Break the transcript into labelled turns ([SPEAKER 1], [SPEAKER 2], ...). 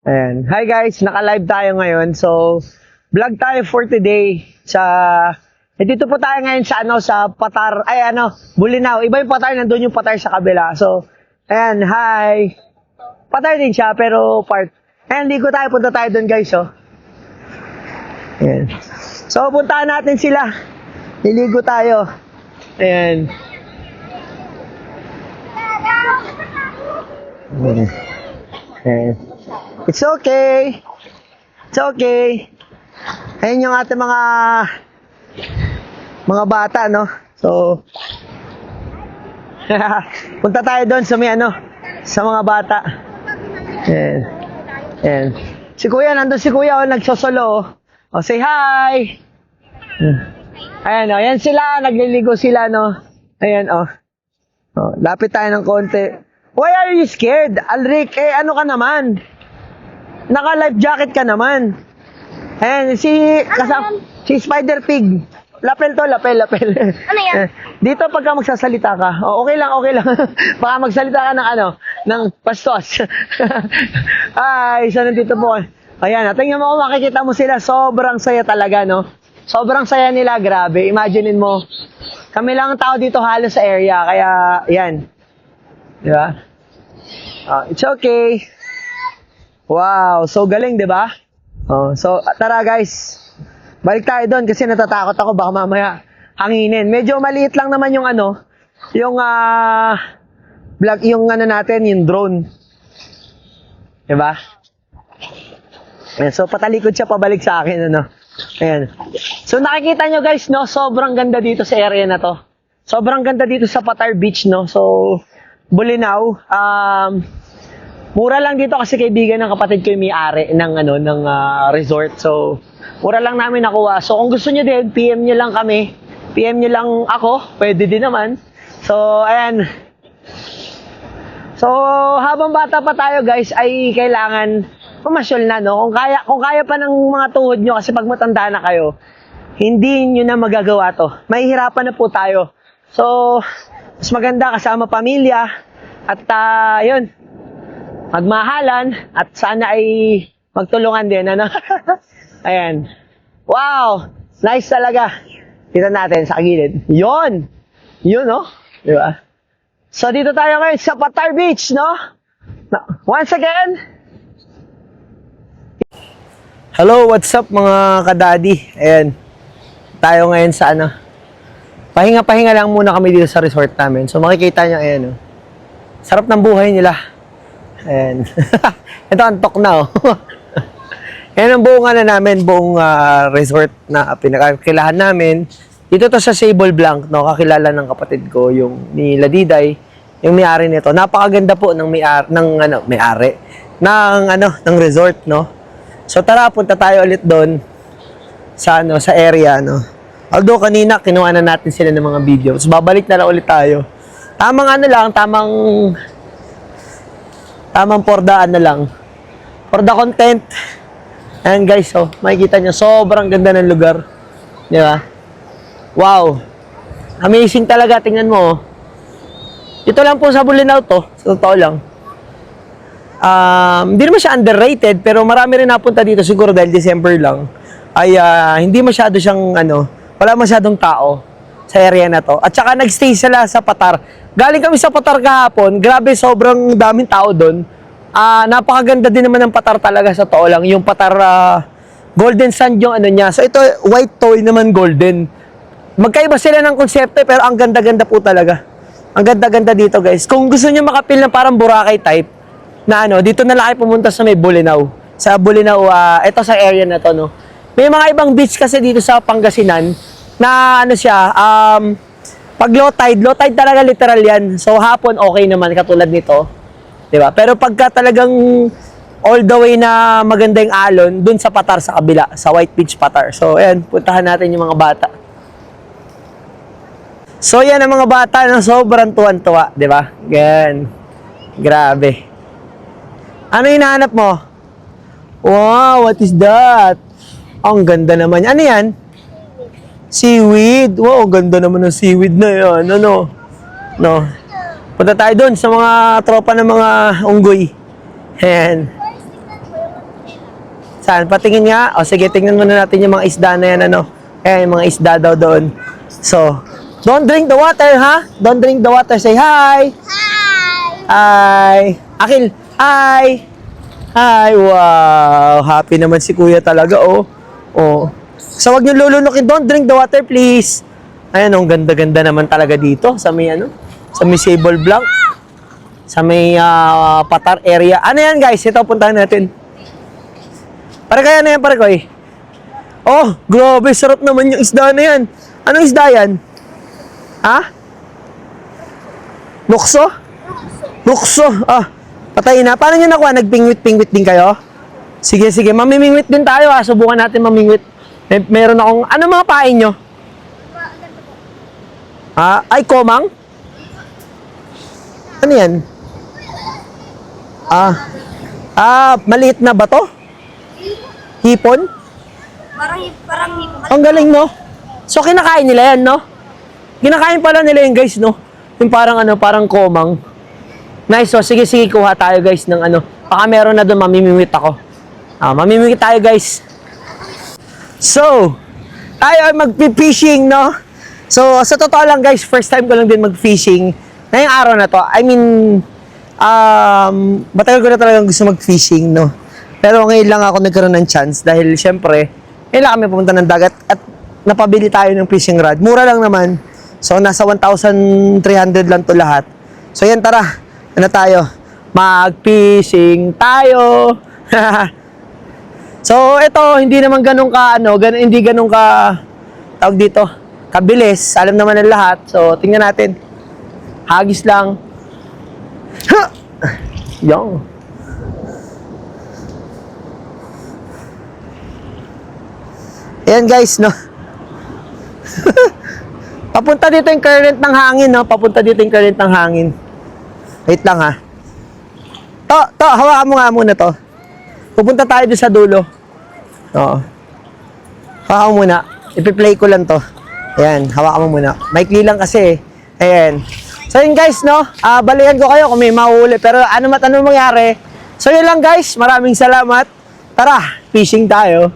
[SPEAKER 1] Ayan. Hi guys, naka-live tayo ngayon. So, vlog tayo for today dito po tayo ngayon sa Patar, Bulinaw. Iba yung Patar, nandun yung Patar sa kabila. So, ayan, hi. Patar din siya, pero part. Ayan, ligo tayo, punta tayo dun guys, oh. Ayan. So, puntahan natin sila. Liligo tayo. Ayan. Ayan. It's okay. It's okay. Ayun yung ating mga bata, no? So, punta tayo doon sa sa mga bata. Ayan. Ayan. Si Kuya, nandun si Kuya, nagsosolo, oh. Oh, say hi! Ayan, oh. Ayan sila, nagliligo sila, no? Ayan, oh. Oh, lapit tayo ng konti. Why are you scared? Alric, ano ka naman? Naka-life jacket ka naman. Ayan, si Spider Pig. Lapel to, lapel.
[SPEAKER 2] Ano yan?
[SPEAKER 1] Dito pagka magsasalita ka, okay lang. Baka magsalita ka ng pastos. Ay, so nandito po. Ayan, tingnan mo, makikita mo sila, sobrang saya talaga, no? Sobrang saya nila, grabe. Imaginein mo, kami lang ang tao dito halos sa area, kaya, yan. Di ba? It's okay. Wow, so galing, di ba? So, tara guys. Balik tayo doon kasi natatakot ako baka mamaya hanginin. Medyo maliit lang naman yung vlog, yung natin, yung drone. Di ba? So, patalikod siya pabalik sa akin, Ayan. So, nakikita nyo guys, no? Sobrang ganda dito sa area na to. Sobrang ganda dito sa Patar Beach, no? So, Bulinaw. Mura lang dito kasi kaibigan ng kapatid ko yung may-ari ng resort. So, mura lang namin nakuha. So, kung gusto niyo din, PM niyo lang kami. PM niyo lang ako. Pwede din naman. So, ayan. So, habang bata pa tayo, guys, ay kailangan pumasyal na, no? Kung kaya pa ng mga tuhod nyo, kasi pag matanda na kayo, hindi nyo na magagawa to. Mahihirapan na po tayo. So, mas maganda kasama pamilya. At, yun. Magmahalan at sana ay magtulungan din, Ayan. Wow! Nice talaga. Kita natin sa gilid. Yun, no? Di ba? So, dito tayo ngayon sa Patar Beach, no? Once again. Hello, what's up mga kadadi? Ayan. Tayo ngayon sa pahinga-pahinga lang muna kami dito sa resort namin. So, makikita nyo, ayan, sarap ng buhay nila. Ayan. Ito, antok na, oh. Yan ang buong namin, buong resort na pinakakilahan namin. Dito to sa Sable Blanc, no? Kakilala ng kapatid ko, yung ni Ladiday, yung may-ari nito. Napakaganda po ng may-ari ng resort, no? So tara, punta tayo ulit doon sa area, no? Although kanina kinuha na natin sila ng mga video. So babalik na lang ulit tayo. Tamang pordaan na lang. For the content. Ayan guys, so makikita nyo, sobrang ganda ng lugar. Di ba? Wow. Amazing talaga, tingnan mo. Ito lang po sa Bulinaw to. Sa totoo lang. Hindi naman siya underrated, pero marami rin napunta dito siguro dahil December lang. Ay hindi masyado siyang wala masyadong tao sa area na to. At saka nagstay sila sa Patar. Galing kami sa Patar kahapon. Grabe, sobrang daming tao doon. Napakaganda din naman ng Patar talaga sa totoo lang. Yung Patar golden sand yung niya. So ito white toy naman golden. Magkaiba sila ng konsepto pero ang ganda-ganda po talaga. Ang ganda-ganda dito guys. Kung gusto niyo makapil ng parang Boracay type na dito na lang kayo pumunta sa may Bulinaw. Sa Bulinaw, ito sa area na to, no. May mga ibang beach kasi dito sa Pangasinan na pag low tide talaga literal yan. So hapon okay naman katulad nito. 'Di ba? Pero pagka talagang all the way na maganda yung alon dun sa Patar sa kabila, sa White Beach Patar. So ayan, puntahan natin yung mga bata. So yan ang mga bata na sobrang tuwan-tuwa, 'di ba? Gan. Grabe. Ano hinahanap mo? Wow, what is that? Ang ganda naman. Ano yan? Seaweed. Wow, ganda naman ng seaweed na yan. No. Punta tayo doon sa mga tropa ng mga unggoy. Ayan. Saan? Patingin nga. O sige, tingnan muna natin yung mga isda na yan, ano. Ayan, yung mga isda daw doon. So, don't drink the water, ha? Don't drink the water. Say hi! Hi! Akil, hi! Hi! Wow! Happy naman si kuya talaga, oh. Oh. So, wag niyo lulunukin. Don't drink the water, please. Ayan, ang ganda-ganda naman talaga dito sa may, ano, sa may Sable Blanc. Sa may Patar area. Ano yan, guys? Ito, puntahan natin. Pare kaya na yan, pare ko, eh. Oh, grabe, sarap naman yung isda na yan. Anong isda yan? Ha? Lukso? Lukso. Ah, patay na. Paano nyo nakuha? Nagpingwit-pingwit din kayo? Sige, sige. Mamimingwit din tayo, ha. Subukan natin mamingwit. Meron akong, ano mga pain nyo? Ah, ay, komang? Ano yan? Maliit na ba to? Hipon?
[SPEAKER 2] Parang hipon.
[SPEAKER 1] Ang galing, no? So, kinakain nila yan, no? Kinakain pala nila yan, guys, no? Yung parang, ano, parang komang. Nice, so, sige, sige, kuha tayo, guys, ng ano. Baka meron na doon, mamimimit ako. Mamimimit tayo, guys. So, tayo ay mag-fishing, no? So, sa totoo lang, guys, first time ko lang din mag-fishing. Ngayong araw na to, I mean, matagal ko na talagang gusto mag-fishing, no? Pero ngayon lang ako nagkaroon ng chance dahil syempre, ngayon lang kami pumunta ng dagat at napabili tayo ng fishing rod. Mura lang naman. So, nasa 1,300 lang to lahat. So, yan, tara. Ano tayo? Mag-fishing tayo. So, ito, hindi naman ganun ka, ano, hindi ganun ka, tawag dito, kabilis. Alam naman ng lahat. So, tingnan natin. Hagis lang. Yung. Ayan guys, no? Papunta dito yung current ng hangin, no? Papunta dito yung current ng hangin. Wait lang, ha? Hawakan mo nga muna to. Pupunta tayo doon sa dulo. Oo. Hawakan mo muna. Ipi-play ko lang to. Ayan, hawakan mo muna. Maikli lang kasi, eh. Ayan. So yun guys, no? Balikan ko kayo kung may mahuli. Pero ano mangyari. So yun lang guys, maraming salamat. Tara, fishing tayo.